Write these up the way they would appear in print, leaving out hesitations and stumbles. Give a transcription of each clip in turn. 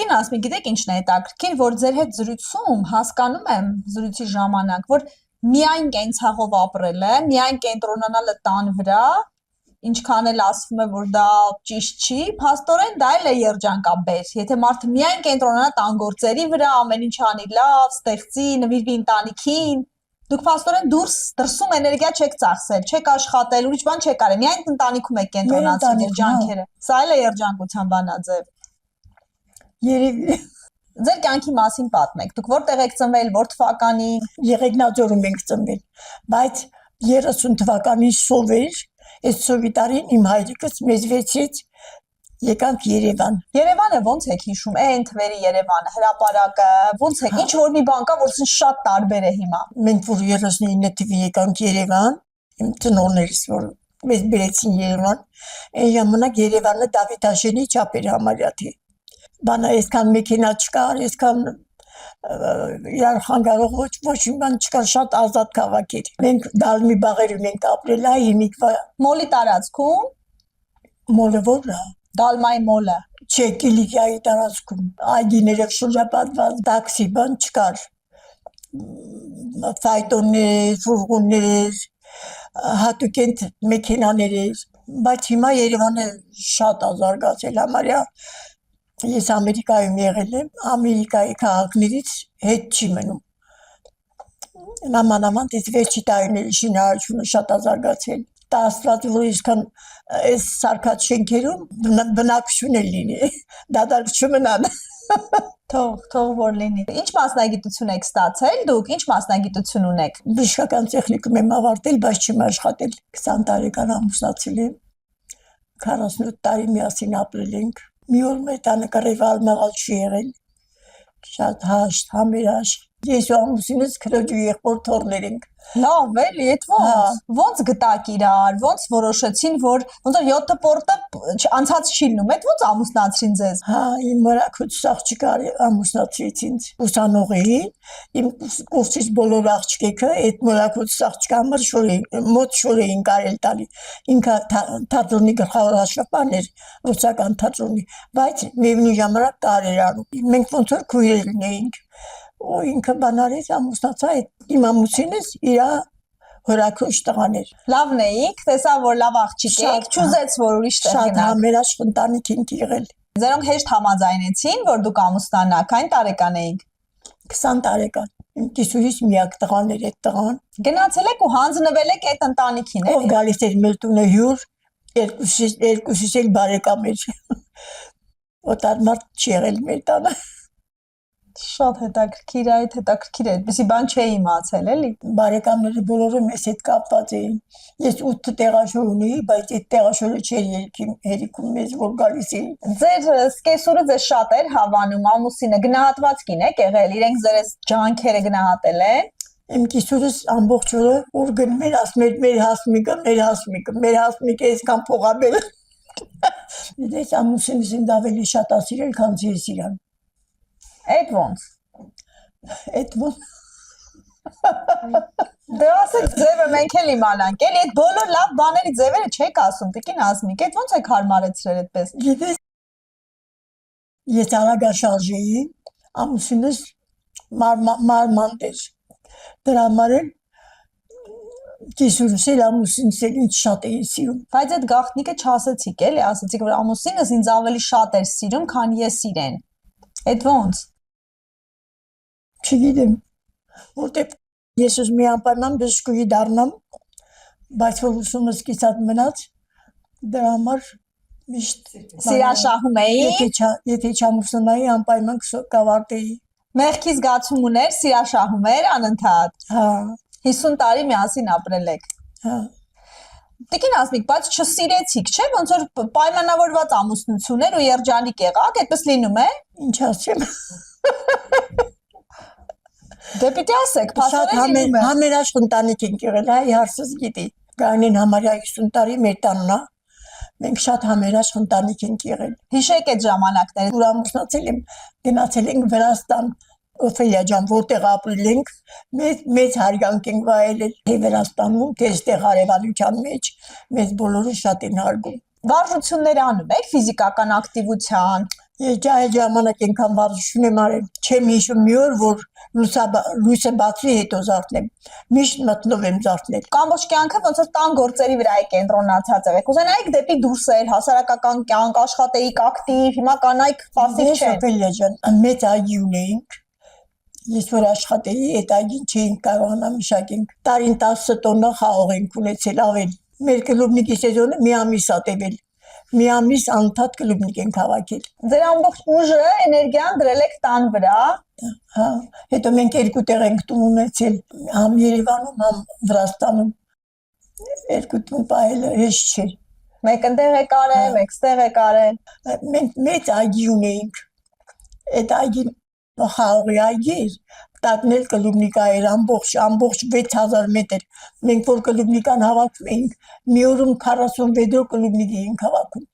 Տիկին ասմի, գիտեք ինչն է հետաքրքիր, որ ձեր հետ զրույցում հասկանում եմ զրույցի ժամանակ, որ միայն կենցաղով ապրել է, միայն կենտրոնանալը տան վրա, ինչքան էլ ասվում է, որ դա ճիշտ չի, փաստորեն դա էլ է երջանկաբեր։ Եթե մարդը միայն կենտրոնանա տան գործերի վրա, ամեն ինչ անի լավ, ստեղծի, նվիրվի ընտանիքին, դուք փաստորեն դրսում էներգիա չեք ծախսել, չեք աշխատել, ուրիշ բան չեք արել, միայն ընտանիքում եք կենտրոնացել երջանքերը։ Սա էլ է երջանկության բանաձև։ Երևի Ձեր կյանքի մասին պատմեք։ Դուք որտեղ եք ծնվել, որ թվականին։ Եղեգնաձորում ենք ծնվել, բայց 30 թվականին սով էր, այս սովի տարին իմ հայրիկս մեզ վեցից եկանք Երևան։ Երևանը ոնց եք հիշում, այն թվերի Երևանը, հրապարակը, ոնց եք, ինչ որ մի բան կա, որ շատ տարբեր է հիմա։ Մենք որ 39 թվի եկանք Երևան, իմ ծնողներս որ մեզ բերեցին Երևան, այն ժամանակ Երևանը Դավիթաշենի չափ էր համարյա թե։ Բանը այսքան մեքենա չկար, այսքան իրար խանգարող ոչ մի բան չկար, շատ ազատ քաղաք էր։ Մենք դալմի բաղերում ենք ապրել, հիմիկվա Մոլի տարածքում, մոլը որը Դալմայի մոլը։ չէ, Կիլիկիայի տարածքում, այգիներով շրջապատված տաքսի բան չկար։ Ֆայտոններ, ֆուրգոններ, հատուկենտ մեքենաներ էր, բայց հիմա Երևանը շատ ազարգացել համարյա։ Ես Ամերիկայում եղել եմ, Ամերիկայի քաղաքներից հետ չի մնում։ Նամանավանդ այս վերջի տարիների շինարարությունը շատ ազարգացել։ Դա աստված որ իսկան այս սարքած շենքերում բնակություն է լինի, դատարկ չմնան։ Թող որ լինի։ Ինչ մասնագիտություն եք ստացել դուք, ինչ մասնագիտություն ունեք։ Բժշկական տեխնիկում եմ ավարտել, բայց չեմ աշխատել։ 20 տարեկան ամուսնացել եմ, 48 տարի միասին ապրել ենք։ Մի օր մեր տանը կռիվալ մաղալ չի եղել, շատ հաշտ, համերաշտ, ես ու ամուսինս քրոջ ու եղբոր թոռներ ենք։ Լավ էլի, էդ ոնց գտաք իրար, ոնց որոշեցին, որ ոնց որ 7 պորտը անցած չի լինում, էդ ոնց ամուսնացրին ձեզ։ Իմ մորաքոց աղջիկը ամուսնացրեց ինձ, ուսանող էի, իմ կուրսից բոլոր աղջիկը այդ մորաքոց աղջիկը համար մոտ շոր էին կարել տալի։ Ինքը թատրոնի գլխավոր աշխատողն էր, ռուսական թատրոնի, բայց միևնույն ժամանակ կարեր անում։ Մենք ոնց որ քույրերն էինք։ Ու ինքը բանարից ամուսնացա, իմ ամուսինս իրա հորաքոչ տղան էր։ Լավն էիք, տեսա որ լավ աղջիկ եք, չուզեց որ ուրիշ տեղ Շատ գնաք։ համերաշխ ընտանիք ենք եղել։ Ձերոնք հեշտ համաձայնեցին, որ դուք ամուսնանաք, այն տարեկան էիք։ 20 տարեկան։ Իմ կիսուրիս միակ տղան էր այդ տղան։ Գնացել եք ու հանձնվել եք այդ ընտանիքին, Ով գալիս էր մեր տունը հյուր, երկուսից էլ բարեկամ էր։ Օտար մարդ չի եղել մեր տանը։ Շատ հետաքրքիր, այդ հետաքրքիր է, այդպեսի բան չէի իմացել, էլի։ Բարեկամները բոլորը մեզ հետ կապված էին։ Ես 8 տեղաշոր ունեի, բայց այդ տեղաշորը չէր հերիքում մեզ որ գալիս էին։ Ձեր սկեսուրը ձեզ շատ էր հավանում, ամուսինը գնահատված կին եք եղել, իրենք ձեր ջանքերը գնահատել են։ Իմ կիսուրս ամբողջ օրը ուր գնում էր ասում էր մեր հասմիկը այսքան փողաբել։ Դες ամուսինս ինձ ավելի շատ ասիրել, քան ես իրան։ Այդ ոնց։ Դե ասեք ձևը մենք էլ իմանանք, էլի այդ բոլոր լավ բաների ձևերը չեք ասում, տիկին Ասմիկ, այդ ոնց եք հարմարեցրել այդպես։ Գիտես, ես արագաշարժ էի, ամուսինս մարմանդ էր։ Դրա համար էլ կիսուրս էլ ամուսինս էլ ինձ շատ էի սիրում։ Բայց այդ գաղտնիքը չասեցիք, էլի, ասեցիք, որ ամուսինս ինձ ավելի շատ էր սիրում, քան ես իրեն։ Այդ ոնց։ Չգիտեմ, որտեղ ես ուզում եմ անպայման բժշկուհի դառնամ, բայց որ ուսումս կիսատ մնաց, դրա համար միշտ սիրաշահում էի։ Եթե չամուսնայի անպայման կավարտեի։ Մեղքի զգացում ուներ, սիրաշահում էր անընդհատ։ Հա։ 50 տարի միասին ապրել եք։ Հա։ Տիկին Ասմիկ, բայց չսիրեցիք, չէ՞, ոնց որ պայմանավորված ամուսնություն էր ու երջանիկ եղաք, այդպես լինում է։ Ինչ ասեմ։ Դե պիտի ասեք, փաստորեն լինում է։ Համերաշխ ընտանիք ենք եղել, հարցս գիտի։ Գանին համարյա 50 տարի մեր տանն է։ Մենք շատ համերաշխ ընտանիք ենք եղել։ Հիշեք այդ ժամանակները։ Ուր ամուսնացել եմ, գնացել ենք Վրաստան, Օֆելիա ջան, որտեղ ապրել ենք, մեծ հարգանք ենք վայելել թե Վրաստանում, թե այստեղ հարևանության մեջ, մեզ բոլորը շատ են հարգում։ Վարժություններ անում եք, ֆիզիկական ակտիվության։ Ջահել ժամանակ ենքան վարժություն եմ արել, չեմ հիշում մի օր, որ լույսը բացի հետո զարթնեմ, միշտ մտնով եմ զարթնել։ Ամբողջ կյանքը ոնց որ տան գործերի վրա եք կենտրոնացած եք։ Կուզենայիք դեպի դուրսել, հասարակական կյանք, աշխատեիք ակտիվ, հիմա կանայք պասիվ չեն։ Սոֆիլիա ջան, մեծ այգի ունեինք։ Ես որ աշխատեի, այդ այգին չէինք կարողանա մշակենք։ Տարին 10 տոննա խաղող ենք ունեցել ավել։ Մեր կլուբնիկի սեզոնը մի ամիս ա տևել։ Մի ամիս անընդհատ կլուբնիկ ենք հավաքել։ Ձեր ամբողջ ուժը, էներգիան դրել եք տան վրա։ Հա, հետո մենք երկու տեղ ենք տուն ունեցել, համ Երևանում, համ Վրաստանում։ Երկու տուն պահելը հեշտ չէ։ Մեկ ընդեղ եք արել, մեկ ստեղ եք արել։ Մենք մեծ այգի ունեինք։ Այդ այգին խաղողի այգի էր, տակնել կլուբնիկա էր ամբողջ 6000 մետր։ Մենք որ կլուբնիկան հավաքում էինք, մի օրում 40 վեդրո կլուբնիկի էինք հավաքում։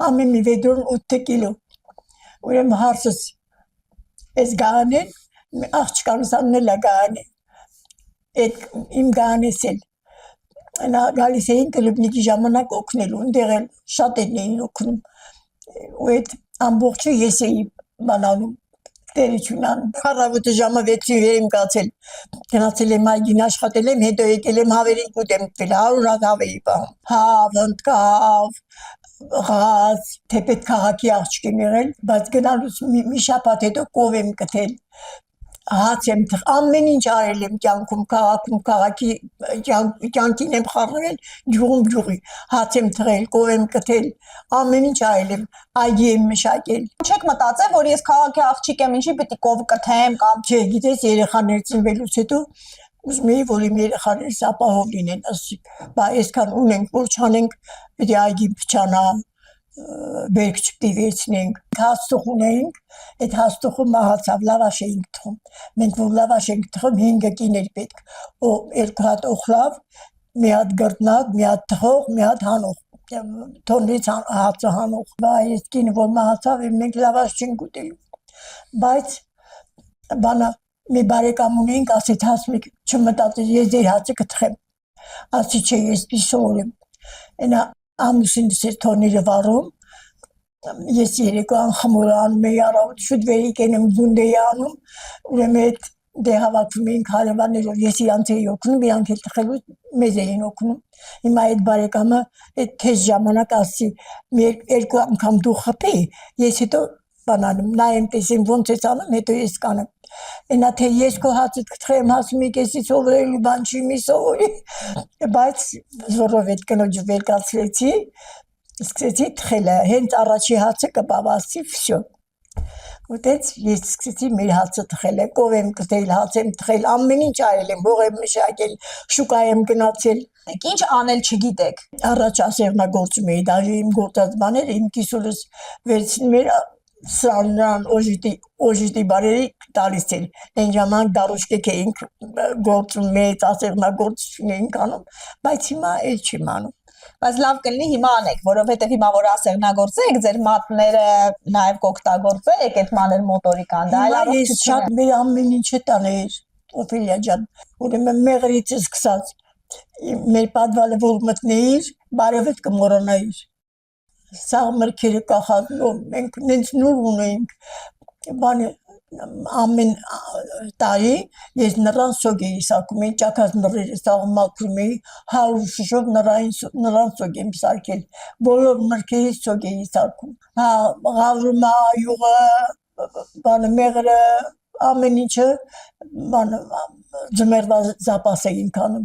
Ամեն մի վեդրոն 8 կիլո։ Ուրեմն հարցս այս գարանեն, աղջկանս աննել է գարանեն։ Այդ իմ գարանես էլ նա գալիս էին կլուբնիկի ժամանակ օգնելու, ընդեղ էլ շատ էին օգնում։ Ու այդ ամբողջը ես էի բանանում Տերիչունան, առավոտը ժամը 6-ին վեր եմ կացել, գնացել եմ այգին աշխատել եմ, հետո եկել եմ հավերին ուտեմ տվել, 100 հատ հավ էի պահում, հավ, ընտկավ, ղազ, թեպետ քաղաքի աղջիկ եմ եղել, բայց գնալուց մի շաբաթ հետո կով եմ կթել, հաց եմ թխ, ամեն ինչ արել եմ կյանքում, քաղաքում, քաղաքի կյանքին եմ խառնել, ջուղում ջուղի, հաց եմ թխել, կով եմ կթել, ամեն ինչ արել եմ, այգի եմ մշակել։ Չեք մտածել, որ ես քաղաքի աղջիկ եմ, ինչի պիտի կով կթեմ կամ Չէ, գիտես, երեխաներ ծնվելուց հետո ուզում էի, որ իմ երեխաներս ապահով լինեն, ասի, բա այսքան ունենք, որ չանենք, պիտի այգի փչանա, բերք չպիտի վերցնենք, հաստուխ ունեինք, այդ հաստուխը մահացավ, լավաշ էինք թխում, մենք որ լավաշ ենք թխում 5 կիներ պետք, 2 հատ օխլավ, մի հատ գրտնակ, մի հատ թխող, մի հատ հանող, թոնից հացը հանող, այս կինը որ մահացավ, մենք լավաշ չենք ուտելու, բայց բանա մի բարեկամ ունեինք, ասեց հասմիկ չմտածել, ես ձեր հացը կթխեմ, ասի չէ, ես պիսոր եմ, այնա ամուսինս էր թոնիրը վարում, ես երեկոյան խմորը անում էի առավոտ, շուտ վերիկ եմ գունդ էի անում, ուրեմն այդ դե հավաքվում էինք հարևաններով, ես իրանց էի օգնում, իրանք էլ թխելու մեզ էին օգնում, հիմա այդ բարեկամը այդ թեժ ժամանակ ասի, երկու անգամ դու խփի, ես հետո բանանում, նայեմ տեսեմ ոնց ես անում, հետո ես կանեմ, այնա թե ես քո հացդ կթխեմ, ասում եք եսի սովորելու բան չի մի սովորի, բայց զորով այդ կնոջը վերկացրեցի, սկսեցի թխելը, հենց առաջի հացը կպավասի, վсё։ Ուտեց ես սկսեցի մեր հացը թխելը, կով եմ կտել, հաց եմ թխել, ամեն ինչ արել եմ, հող եմ մշակել, շուկա եմ գնացել։ ինչ անել չգիտեք։ Առաջ ասեղնագործում էի, դաժե իմ գործած բաները իմ կիսուրս վերցնում էր սրանան օժիտի բարերի տալիս էր, այն ժամանակ դարուշկեք էինք գործում մեծ ասեղնագործություն էինք անում, բայց հիմա էլ չեմ անում։ Բայց լավ կլինի հիմա անեք, որովհետև հիմա որ ասեղնագործեք, ձեր մատները նաև կօգտագործեք այդ մանր մոտորիկան, դա այլ ես շատ մեր ամեն ինչը տաներ, Օֆելիա ջան, ուրեմն մեղրից սկսած, մեր պատվալը որ մտնեիր, բարևդ կմոռանայիր, սաղ մրգերը կախածնով, մենք նենց նուր ունեինք, բանը ամեն տարի ես նրան սոգ էի սարքում, էի ճակած նռերը սաղ մաքրում էի, 100 շշով նրան սոգ եմ սարքել, բոլոր մրգերից սոգ էի սարքում, ղավրումա, յուղը, բանը մեղրը, ամեն ինչը, բանը ձմերվա զապաս էինք անում,